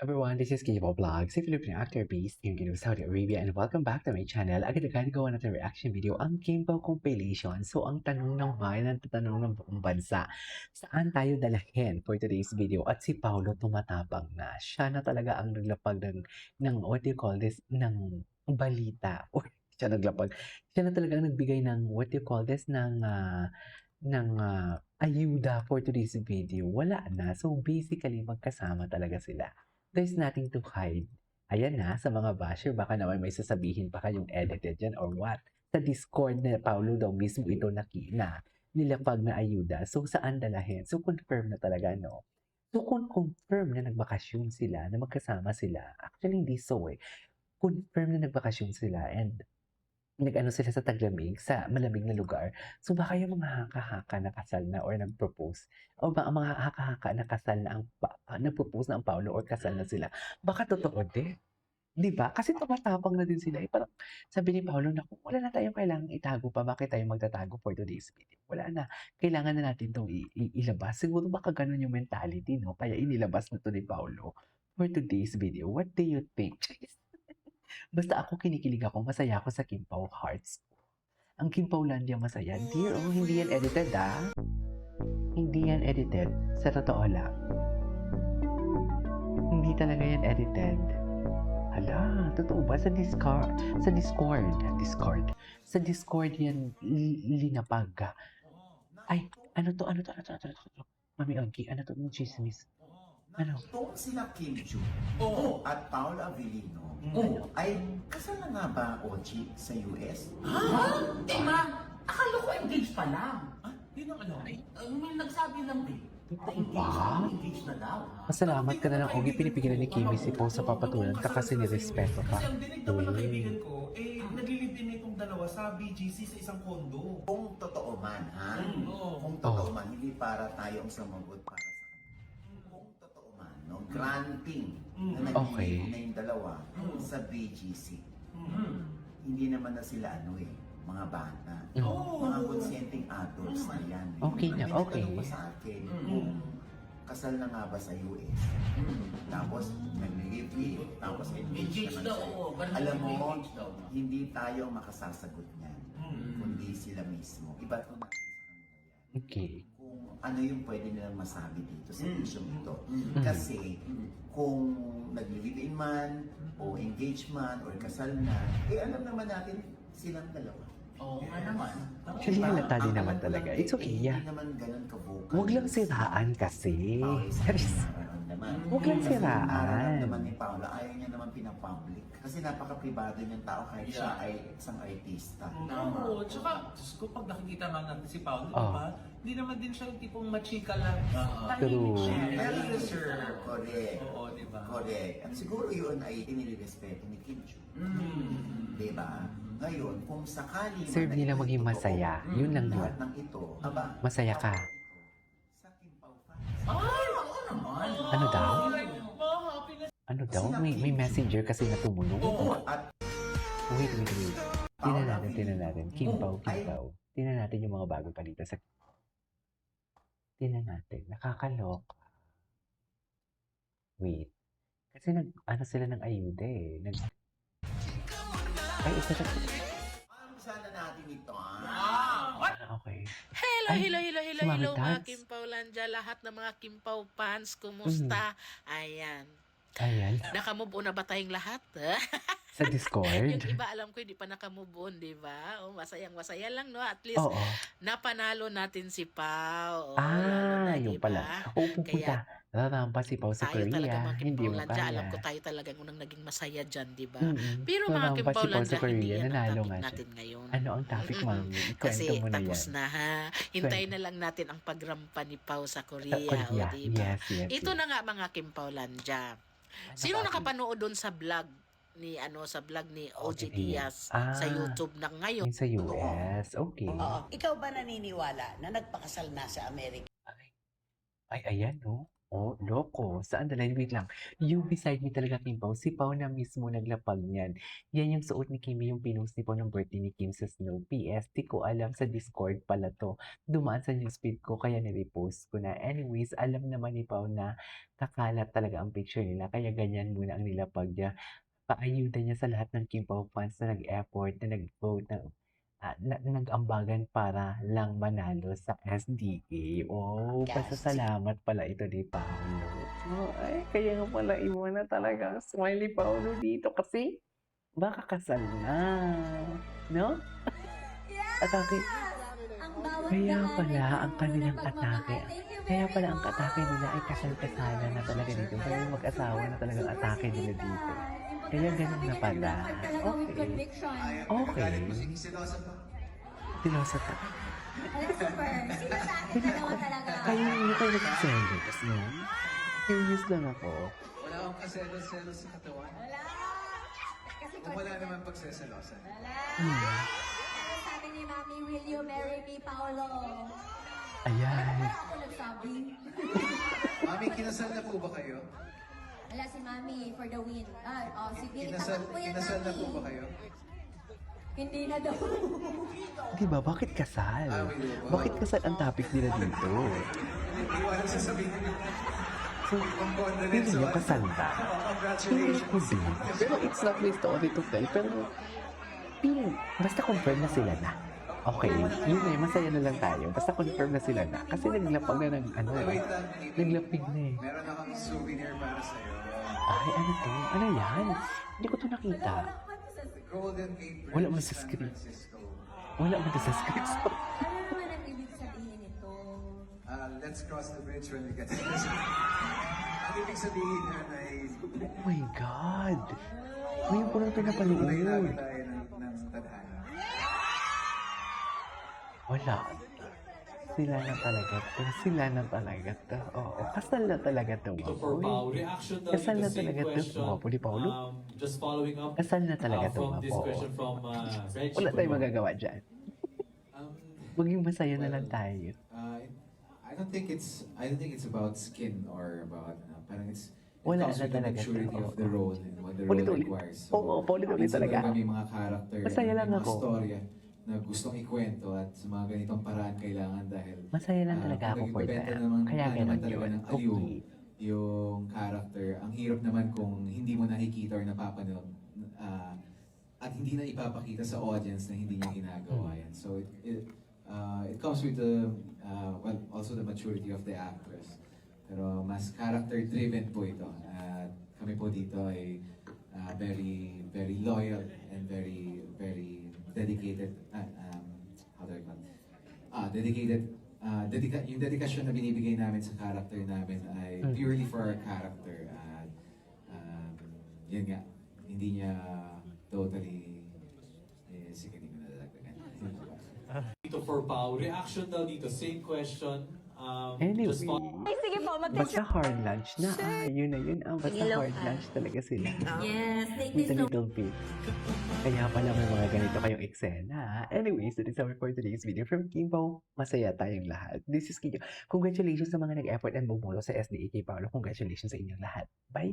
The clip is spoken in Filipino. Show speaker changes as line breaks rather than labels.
Everyone, this is Kibo Vlog, si Filipino actor based in Saudi Arabia, and welcome back to my channel. Agad-agad gawa natin reaction video ang Kimbo compilation. So ang tanong naman, ang tatanong ng buong bansa, saan tayo dalahin for today's video? At si Paolo tumatapang na. Siya na talaga ang naglapag ng what do you call this, ng balita. Or siya naglapag. Siya na talaga ang nagbigay ng what do you call this, ng ayuda for today's video. Wala na. So basically, magkasama talaga sila. There's nothing to hide. Ayan na, sa mga basher, baka naman may sasabihin pa kayong edited yan or what. Sa Discord na Paulo daw mismo ito nilapag na ayuda. So, saan dalahin? So, confirm na talaga, no? So, kung confirm na nagbakasyon sila, na magkasama sila, actually hindi so eh. Confirm na nagbakasyon sila and nag-ano sila sa taglamig, sa malamig na lugar. So baka yung mga haka-haka na kasal na or nag-propose o ba ang mga haka-haka na kasal na nag-propose na ang Paolo or kasal na sila, baka totoo din. 'Di ba? Kasi tumatapang na din sila, eh, parang sabi ni Paolo, "Naku, wala na tayong kailangang itago pa, bakit tayo magtatago for today's video? Wala na, kailangan na natin 'tong ilabas." Siguro baka gano'n yung mentality 'no, kaya inilabas na 'to ni Paolo for today's video. What do you think? Basta ako kinikilig ako, masaya ako sa Kimpaw Hearts. Ang Kimpawlandia masaya. Dear, oh, hindi yan edited ah. Hindi yan edited. Sa totoo lang. Hindi talaga yan edited. Hala, totoo ba? Sa Discord yan linapag. Ay, ano to? Mami Oggy, ano to yung chismis? Ano?
Itong sila Kim Joo at Paolo Avellino ay kasal na nga ba, Ochi, sa US?
Ha? Di ba? Akala ko engaged pa lang.
Ah, yun ang alam.
May nagsabi lang din.
Wow.
Engaged na daw.
Masalamat ka na lang, Oggy. Pinipigilan ni Kimi si Paul sa papatulan ka kasi nirespeto ka.
Kasi ang dinig naman ng kaibigan ko, naglilib din itong dalawa sa BGC sa isang kondo.
Kung totoo man, ha?
Oo.
Kung totoo man, hindi para tayo ang sumagot para sa kanila. Kung totoo man, no? Granting na
Okay.
naglilip na yung dalawa sa BGC. Hindi naman na sila mga bata. Mga consenteng adults na yan.
Okay na,
Ang
okay.
tinatanong mo sa akin, kung kasal na nga ba sa US? Tapos nag-live-in, tapos engaged
Engaged
naman
daw,
sila.
oo. Ganun
Alam mo,
engaged daw.
hindi tayo makasasagot niyan, kundi sila mismo. Iba't ko natin sa kanila yan.
Okay.
Kung ano yung pwede nilang masabi dito sa isyong ito. Kasi kung nag-live-in man, o engaged man, or kasal na, alam naman natin silang dalawa.
Oo nga naman.
Actually, halata din naman talaga. It's okay, yeah.
Hindi naman ganun ka-vocal.
Huwag lang siraan kasi.
Nararamdaman.
Huwag lang siraan.
Nararamdaman ni Paula, ayaw niya naman pinapublic. Kasi napaka-privado niyang tao kahit siya ay isang artista.
Oo, tsaka, Diyos ko, pag nakikita nga natin si Paolo,
Oh.
di ba? Hindi naman din siya yung tipong machika lang.
True.
Tahimik siya.
Pero
Very reserved.
correct.
Oo, di ba?
Correct. At siguro yun ay inirespeto ni Kim Joo. Di ba? Ngayon, kung sakali
Serve nila maging masaya. Yun lang yun.
lahat ng ito, aba,
Masaya ka.
sa Kim Pao fans.
Ay, oo naman.
Ano daw?
Ay, happy na.
Ano daw? May messenger kasi na tumunog.
At
Wait. Tingnan natin. Kimpaw. Tingnan natin yung mga bago palita sa... Tingnan natin. Nakakaloka. Wait. Kasi ano sila ng ayuda eh. Ay, isa na...
sana natin ito,
Okay.
Hello,
Ay, si Mami
mga
Tats.
Kimpawlandia, lahat ng mga Kimpaw fans, kumusta? Ayan.
Ayan.
Nakamove on na ba tayong lahat?
Sa Discord.
Yung iba alam ko hindi pa nakamove on, di ba? Oh, masaya lang, no? At least
Oo.
napanalo natin si Pao. Oh, lalo na,
Yung
di
pala.
ba?
O, pupunta. Rarampa si Pao sa
Tayo talaga
Korea.
mga
Hindi mo
Kimpawlandia, alam ko
kaya.
tayo talagang unang naging masaya dyan, di ba?
Mm-mm.
Pero mga
Rarampa si Pao sa
Kimpawlandia, hindi
Korea.
yan ang
Nanalo
topic
nga siya.
natin ngayon.
Ano ang topic, Mami?
Kasi
Ikwento mo na
tapos
yan.
na ha. Hintayin na lang natin ang pagrampa ni Pao sa Korea.
Sa Korea.
O, diba?
Yes.
Ito na nga mga Kimpawlandia. Sino
ba?
nakapanood doon sa vlog ni OG Diaz
Ah.
sa YouTube na ngayon?
Yung sa US. Okay.
Oo. Ikaw ba naniniwala na nagpakasal na sa Amerika?
Ay, ayan, no? Oh, loko. Saan dala wait lang. You beside me talaga, Kim Pao. Si Pao na mismo naglapag niyan. Yan yung suot ni Kimi, yung pinost ni Pao ng birthday ni Kim sa Snow. PS, di ko alam sa Discord pala 'to. Dumaan sa newsfeed ko kaya ni-repost ko na. Anyways, alam naman ni Pao na kakalat talaga ang picture nila kaya ganyan muna ang nilapag niya. Paayuda niya sa lahat ng Kim Pao fans na nag-effort, na nag-vote, na nag-ambagan para lang manalo sa SDA. Oh, pasasalamat pala ito ni Paolo. Oh, ay, kaya nga pala iba na talaga ang smiley Paolo dito kasi baka kasal na. No? Atake. Kaya pala ang kanilang atake. Kaya pala ang atake nila ay kasal-kasalan na talaga dito. Kaya yung mag-asawa na talagang atake nila dito. Kaya ganun na pala. Okay. Okay. Silosa ka.
Super. Sino sa akin dalawa talaga?
Kayo hindi kayo nagsiselos, no? Curious lang ako.
Wala akong kaselos-selos sa katawan.
Wala. Kasi
Kung wala naman pagseselosan.
Wala.
Hmm.
Ano sabi ni Mami, will you marry me, Paolo?
Ayan.
Wala ako nagsabi.
Mami, kinasal na po ba kayo?
Wala si Mami for the win. Sige,
Kinasal,
tapat mo yan,
kinasal na
Mami.
po ba kayo?
Hindi na daw.
Di ba? Bakit kasal?
hindi ba?
Bakit kasal ang topic nila dito?
Hindi ko alam sasabihin niyo.
So, hindi nyo kasal na. Feeling
Congratulations.
ko din. Pero it's not my story to tell. Pero, feeling, basta confirm na sila na. Okay, yun eh, masaya na lang tayo. Basta confirm na sila na. Kasi naglapag na ng ano,
Ay, wait lang.
naglapig na eh.
Meron akong souvenir para sa'yo.
Ay, ano to? Ano yan? Hindi ko to nakita.
The Golden Gate Bridge,
Wala mo sa
San
script.
Francisco.
Wala mo to sa scripts.
Ano naman ang ibig sabihin nito?
Let's cross the bridge when we get to this. Ang ibig sabihin yan ay
Oh my God! Ngayon ko lang ito
tuloy
napanood.
tayo ng tadhana.
Wala. Sila na talaga to. Sila na talaga to. Oo. Kasal na talaga to.
Ito for
Mapoy.
Pao. Reaction daw
Kasal
dito
na
sa same
talaga to.
question.
Mapo ni Paulo.
Just following up
Kasal na talaga to.
from this
Mapo.
question from Reggie.
Wala tayong
Bruno.
magagawa dyan.
Um,
Maging masaya na lang tayo.
I don't think it's about skin or about parang it
Wala
comes
na
with the
talaga.
maturity of the role and what the role
Paulit-ulit.
requires.
Oo, paulit-ulit
minsan
talaga.
may mga character,
Masaya lang
may mga
ako.
storya na gustong ikwento at sa mga ganitong paraan kailangan dahil
Masaya lang talaga ako for
nagbebenta
that.
naman,
Kaya
naman
ganun
talaga
yun.
ng aliw
Okay.
yung character. Ang hirap naman kung hindi mo nakikita or napapanood at hindi na ipapakita sa audience na hindi niya ginagawa yan. So it comes with the well, also the maturity of the actress. Pero mas character-driven po ito. At kami po dito ay very very loyal and very very dedicated. How do I call it? Dedicated. Yung dedikasyon na binibigay namin sa character namin ay purely for our character. At yun nga, hindi niya totally sige, hindi ko nadadagdagan.
Dito for Pao. Reaction daw dito. Same question.
Anyway.
Just follow
Sige po,
Basta hard lunch na. Yun na yun. Basta
Hello,
hard lunch talaga sila.
Yes, thank
With
you
a
so
little bit. Kaya pala may mga ganito kayong eksena. Anyways, that is our for today's video from Kimpo. Masaya tayong lahat. This is Kiko. Congratulations sa mga nag-effort and bumulo sa SDA kay Paolo. Congratulations sa inyong lahat. Bye!